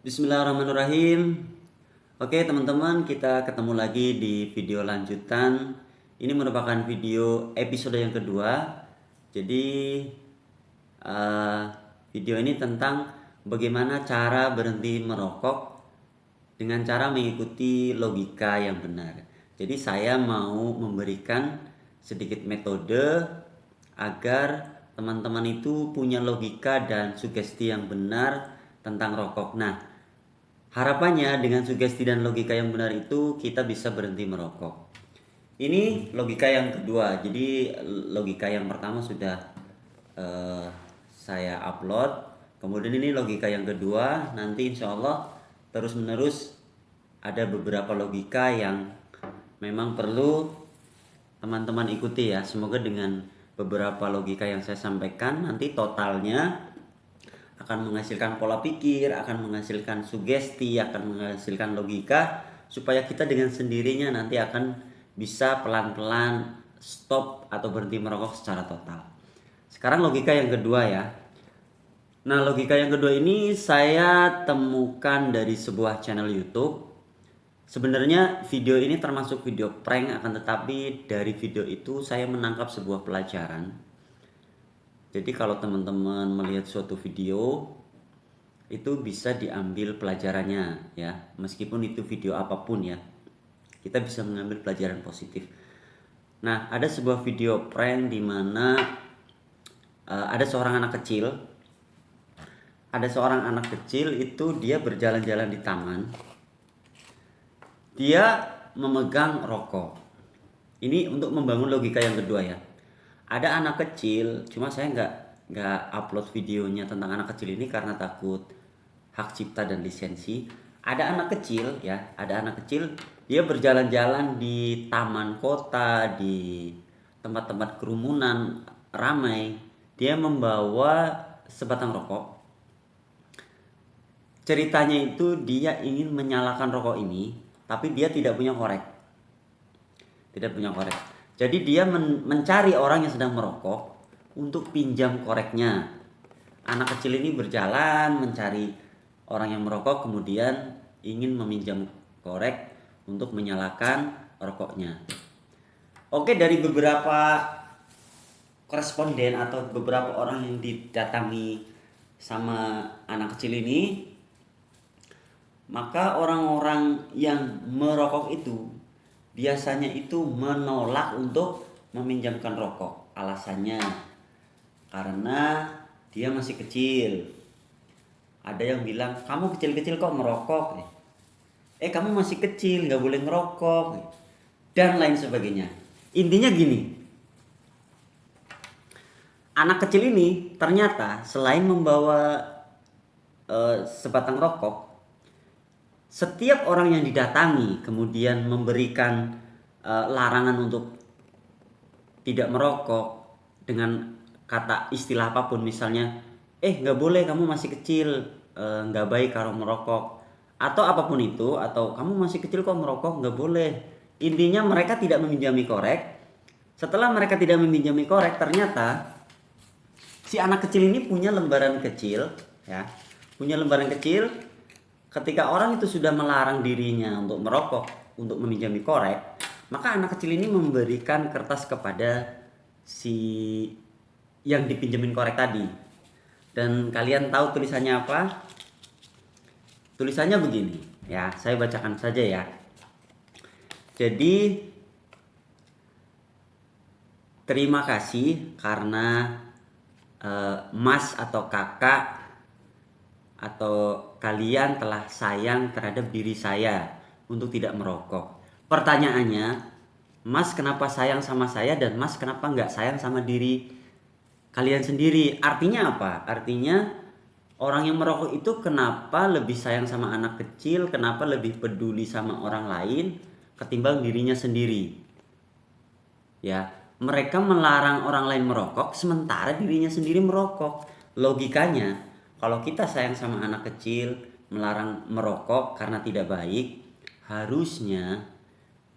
Bismillahirrahmanirrahim. Oke teman-teman, kita ketemu lagi di video lanjutan. Ini merupakan video episode yang kedua. Jadi eh, video ini tentang bagaimana cara berhenti merokok dengan cara mengikuti logika yang benar. Jadi saya mau memberikan sedikit metode agar teman-teman itu punya logika dan sugesti yang benar tentang rokok. Nah, harapannya dengan sugesti dan logika yang benar itu kita bisa berhenti merokok. Ini logika yang kedua. Jadi logika yang pertama sudah saya upload. Kemudian ini logika yang kedua. Nanti insya Allah terus menerus ada beberapa logika yang memang perlu teman-teman ikuti ya. Semoga dengan beberapa logika yang saya sampaikan nanti totalnya akan menghasilkan pola pikir, akan menghasilkan sugesti, akan menghasilkan logika, supaya kita dengan sendirinya nanti akan bisa pelan-pelan stop atau berhenti merokok secara total. Sekarang logika yang kedua ya. Nah, logika yang kedua ini saya temukan dari sebuah channel YouTube. Sebenarnya video ini termasuk video prank, akan tetapi dari video itu saya menangkap sebuah pelajaran. Jadi kalau teman-teman melihat suatu video itu bisa diambil pelajarannya ya, meskipun itu video apapun ya, kita bisa mengambil pelajaran positif. Nah, ada sebuah video prank di mana ada seorang anak kecil. Ada seorang anak kecil itu dia berjalan-jalan di taman. Dia memegang rokok. Ini untuk membangun logika yang kedua ya. Ada anak kecil, cuma saya nggak upload videonya tentang anak kecil ini karena takut hak cipta dan lisensi. Ada anak kecil ya, ada anak kecil dia berjalan-jalan di taman kota, di tempat-tempat kerumunan ramai. Dia membawa sebatang rokok. Ceritanya itu dia ingin menyalakan rokok ini, tapi dia tidak punya korek. Tidak punya korek. Jadi dia mencari orang yang sedang merokok untuk pinjam koreknya. Anak kecil ini berjalan mencari orang yang merokok, kemudian ingin meminjam korek untuk menyalakan rokoknya. Oke, dari beberapa koresponden atau beberapa orang yang didatangi sama anak kecil ini, maka orang-orang yang merokok itu biasanya itu menolak untuk meminjamkan rokok. Alasannya karena dia masih kecil. Ada yang bilang, kamu kecil-kecil kok merokok? Kamu masih kecil, nggak boleh ngerokok. Dan lain sebagainya. Intinya gini, anak kecil ini ternyata selain membawa sebatang rokok, setiap orang yang didatangi kemudian memberikan larangan untuk tidak merokok dengan kata istilah apapun, misalnya nggak boleh, kamu masih kecil, nggak baik kalau merokok, atau apapun itu, atau kamu masih kecil kok merokok, nggak boleh. Intinya mereka tidak meminjami korek. Setelah mereka tidak meminjami korek, ternyata si anak kecil ini punya lembaran kecil ya, punya lembaran kecil. Ketika orang itu sudah melarang dirinya untuk merokok, untuk meminjami korek, maka anak kecil ini memberikan kertas kepada si yang dipinjemin korek tadi. Dan kalian tahu tulisannya apa? Tulisannya begini, ya, saya bacakan saja ya. Jadi, terima kasih karena mas atau kakak atau kalian telah sayang terhadap diri saya untuk tidak merokok. Pertanyaannya, mas kenapa sayang sama saya dan mas kenapa nggak sayang sama diri kalian sendiri? Artinya apa? Artinya orang yang merokok itu kenapa lebih sayang sama anak kecil, kenapa lebih peduli sama orang lain ketimbang dirinya sendiri? Ya, mereka melarang orang lain merokok sementara dirinya sendiri merokok. Logikanya, kalau kita sayang sama anak kecil, melarang merokok karena tidak baik, harusnya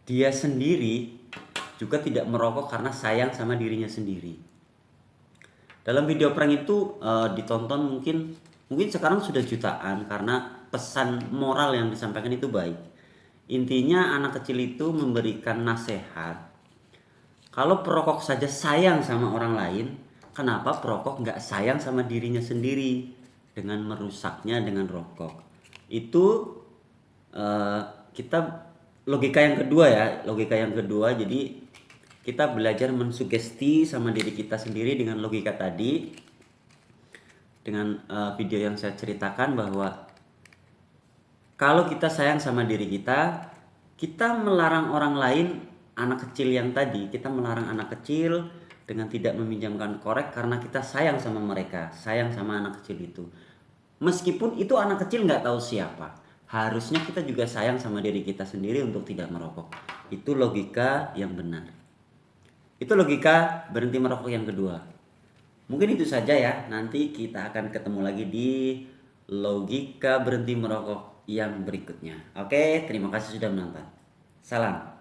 dia sendiri juga tidak merokok karena sayang sama dirinya sendiri. Dalam video prank itu ditonton mungkin sekarang sudah jutaan karena pesan moral yang disampaikan itu baik. Intinya anak kecil itu memberikan nasihat. Kalau perokok saja sayang sama orang lain, kenapa perokok nggak sayang sama dirinya sendiri dengan merusaknya dengan rokok? Itu eh, kita logika yang kedua ya, logika yang kedua. Jadi kita belajar mensugesti sama diri kita sendiri dengan logika tadi, dengan video yang saya ceritakan bahwa kalau kita sayang sama diri kita, kita melarang orang lain, anak kecil yang tadi, kita melarang anak kecil dengan tidak meminjamkan korek karena kita sayang sama mereka, sayang sama anak kecil itu. Meskipun itu anak kecil nggak tahu siapa, harusnya kita juga sayang sama diri kita sendiri untuk tidak merokok. Itu logika yang benar. Itu logika berhenti merokok yang kedua. Mungkin itu saja ya. Nanti kita akan ketemu lagi di logika berhenti merokok yang berikutnya. Oke, terima kasih sudah menonton. Salam.